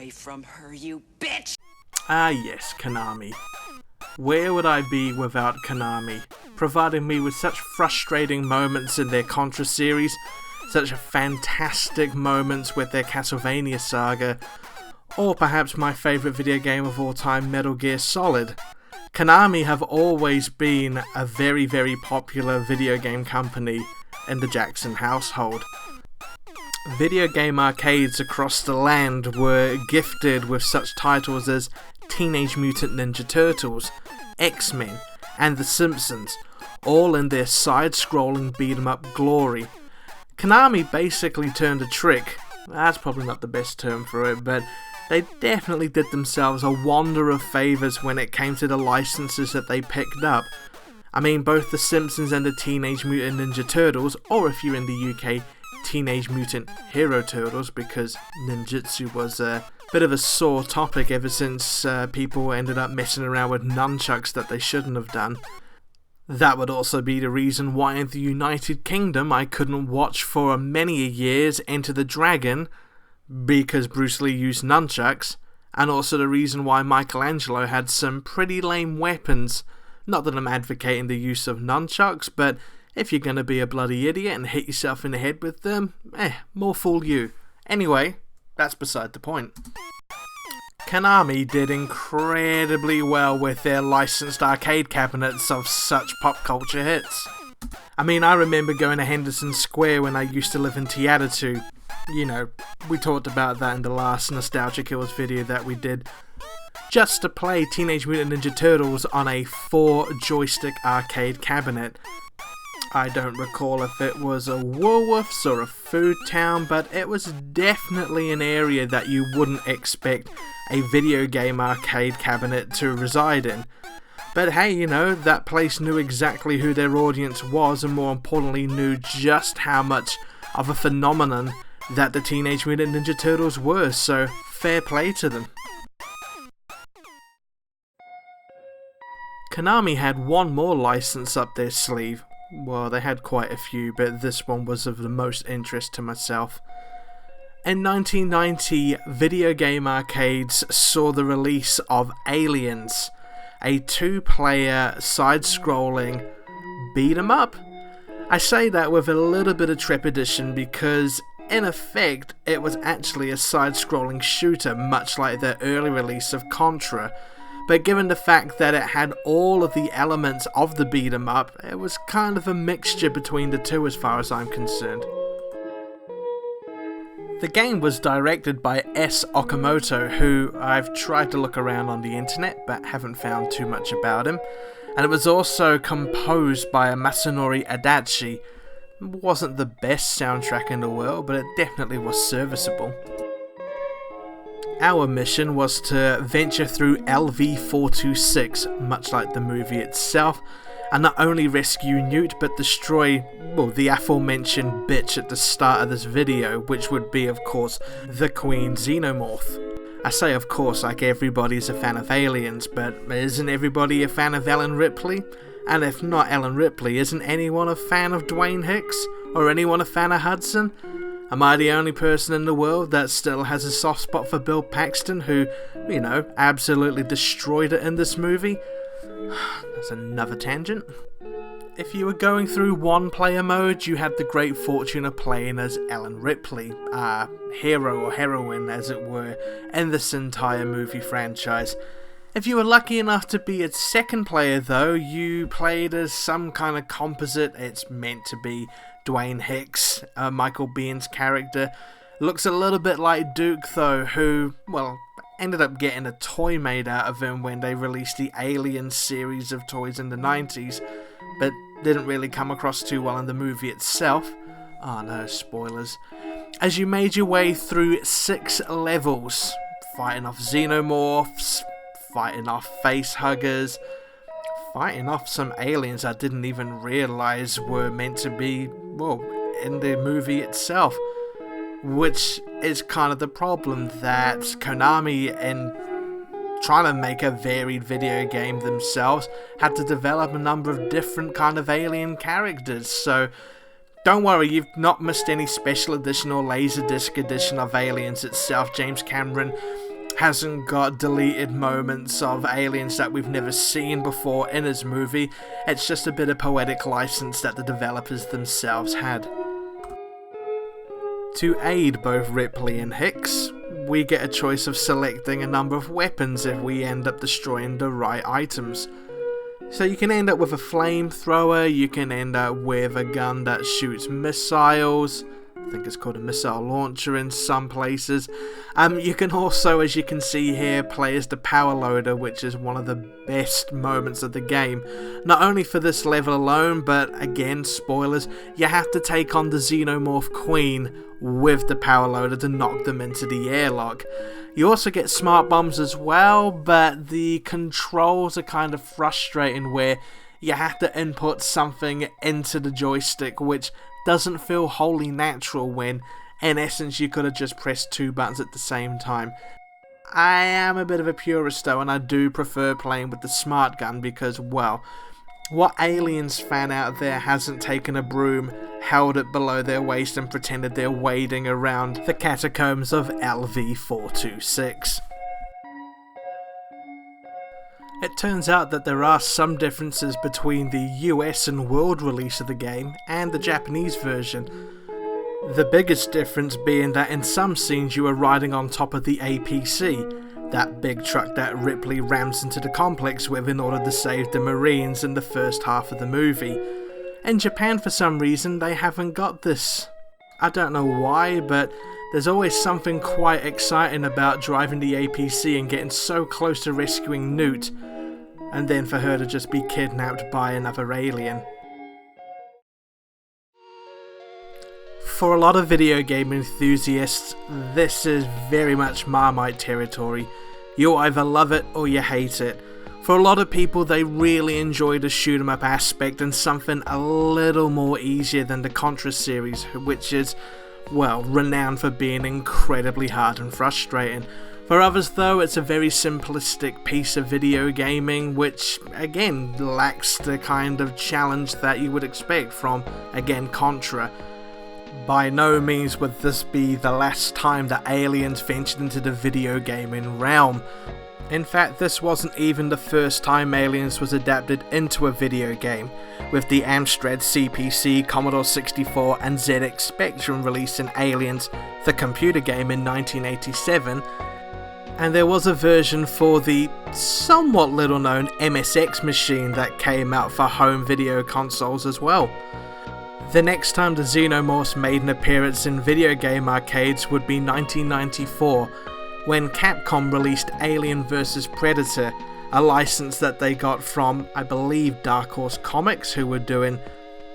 away from her, you bitch! Ah yes, Konami. Where would I be without Konami, providing me with such frustrating moments in their Contra series, such fantastic moments with their Castlevania saga, or perhaps my favourite video game of all time, Metal Gear Solid. Konami have always been a very, very popular video game company in the Jackson household. Video game arcades across the land were gifted with such titles as Teenage Mutant Ninja Turtles, X-Men, and The Simpsons, all in their side-scrolling beat-em-up glory. Konami basically turned a trick. That's probably not the best term for it, but they definitely did themselves a wonder of favours when it came to the licenses that they picked up. I mean, both The Simpsons and the Teenage Mutant Ninja Turtles, or if you're in the UK, Teenage Mutant Hero Turtles, because ninjutsu was a bit of a sore topic ever since people ended up messing around with nunchucks that they shouldn't have done. That would also be the reason why in the United Kingdom I couldn't watch for many years Enter the Dragon, because Bruce Lee used nunchucks, and also the reason why Michelangelo had some pretty lame weapons. Not that I'm advocating the use of nunchucks, but if you're gonna be a bloody idiot and hit yourself in the head with them, more fool you. Anyway, that's beside the point. Konami did incredibly well with their licensed arcade cabinets of such pop culture hits. I mean, I remember going to Henderson Square when I used to live in Teatatu. You know, we talked about that in the last Nostalgia Kills video that we did. Just to play Teenage Mutant Ninja Turtles on a 4-joystick arcade cabinet. I don't recall if it was a Woolworths or a Food Town, but it was definitely an area that you wouldn't expect a video game arcade cabinet to reside in. But hey, you know, that place knew exactly who their audience was, and more importantly knew just how much of a phenomenon that the Teenage Mutant Ninja Turtles were, so fair play to them. Konami had one more license up their sleeve. Well, they had quite a few, but this one was of the most interest to myself. In 1990, video game arcades saw the release of Aliens, a 2-player, side-scrolling beat-em-up. I say that with a little bit of trepidation because, in effect, it was actually a side-scrolling shooter, much like the early release of Contra. But given the fact that it had all of the elements of the beat-em-up, it was kind of a mixture between the two as far as I'm concerned. The game was directed by S. Okamoto, who I've tried to look around on the internet but haven't found too much about him, and it was also composed by Masanori Adachi. It wasn't the best soundtrack in the world, but it definitely was serviceable. Our mission was to venture through LV-426, much like the movie itself, and not only rescue Newt, but destroy, well, the aforementioned bitch at the start of this video, which would be, of course, the Queen Xenomorph. I say of course like everybody's a fan of Aliens, but isn't everybody a fan of Ellen Ripley? And if not Ellen Ripley, isn't anyone a fan of Dwayne Hicks? Or anyone a fan of Hudson? Am I the only person in the world that still has a soft spot for Bill Paxton, who, you know, absolutely destroyed it in this movie? That's another tangent. If you were going through one-player mode, you had the great fortune of playing as Ellen Ripley, our hero or heroine, as it were, in this entire movie franchise. If you were lucky enough to be its second player, though, you played as some kind of composite. It's meant to be Dwayne Hicks, Michael Biehn's character. Looks a little bit like Duke, though, who, well, ended up getting a toy made out of him when they released the Alien series of toys in the 90s, but didn't really come across too well in the movie itself. Oh no, spoilers. As you made your way through 6 levels, fighting off xenomorphs, fighting off face huggers, fighting off some aliens I didn't even realise were meant to be, well, in the movie itself. Which is kind of the problem that Konami, in trying to make a varied video game themselves, had to develop a number of different kind of alien characters. So don't worry, you've not missed any special edition or Laserdisc edition of Aliens itself. James Cameron hasn't got deleted moments of aliens that we've never seen before in his movie. It's just a bit of poetic license that the developers themselves had. To aid both Ripley and Hicks, we get a choice of selecting a number of weapons if we end up destroying the right items. So you can end up with a flamethrower, you can end up with a gun that shoots missiles, I think it's called a missile launcher in some places. You can also, as you can see here, play as the power loader, which is one of the best moments of the game. Not only for this level alone, but again, spoilers, you have to take on the Xenomorph Queen with the power loader to knock them into the airlock. You also get smart bombs as well, but the controls are kind of frustrating where you have to input something into the joystick, which doesn't feel wholly natural when, in essence, you could have just pressed 2 buttons at the same time. I am a bit of a purist though, and I do prefer playing with the smart gun because, well, what Aliens fan out there hasn't taken a broom, held it below their waist and pretended they're wading around the catacombs of LV-426? It turns out that there are some differences between the US and world release of the game and the Japanese version. The biggest difference being that in some scenes you are riding on top of the APC, that big truck that Ripley rams into the complex with in order to save the Marines in the first half of the movie. In Japan, for some reason, they haven't got this. I don't know why, but there's always something quite exciting about driving the APC and getting so close to rescuing Newt, and then for her to just be kidnapped by another alien. For a lot of video game enthusiasts, this is very much Marmite territory. You either love it or you hate it. For a lot of people, they really enjoy the shoot 'em up aspect and something a little more easier than the Contra series, which is, well, renowned for being incredibly hard and frustrating. For others though, it's a very simplistic piece of video gaming which, again, lacks the kind of challenge that you would expect from, again, Contra. By no means would this be the last time that Aliens ventured into the video gaming realm. In fact, this wasn't even the first time Aliens was adapted into a video game, with the Amstrad CPC, Commodore 64 and ZX Spectrum releasing Aliens, the computer game, in 1987, and there was a version for the somewhat little known MSX machine that came out for home video consoles as well. The next time the Xenomorphs made an appearance in video game arcades would be 1994, when Capcom released Alien vs Predator, a license that they got from, I believe, Dark Horse Comics, who were doing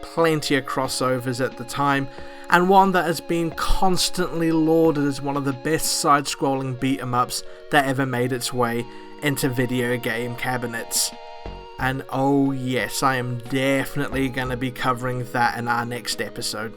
plenty of crossovers at the time, and one that has been constantly lauded as one of the best side-scrolling beat-em-ups that ever made its way into video game cabinets. And oh yes, I am definitely going to be covering that in our next episode.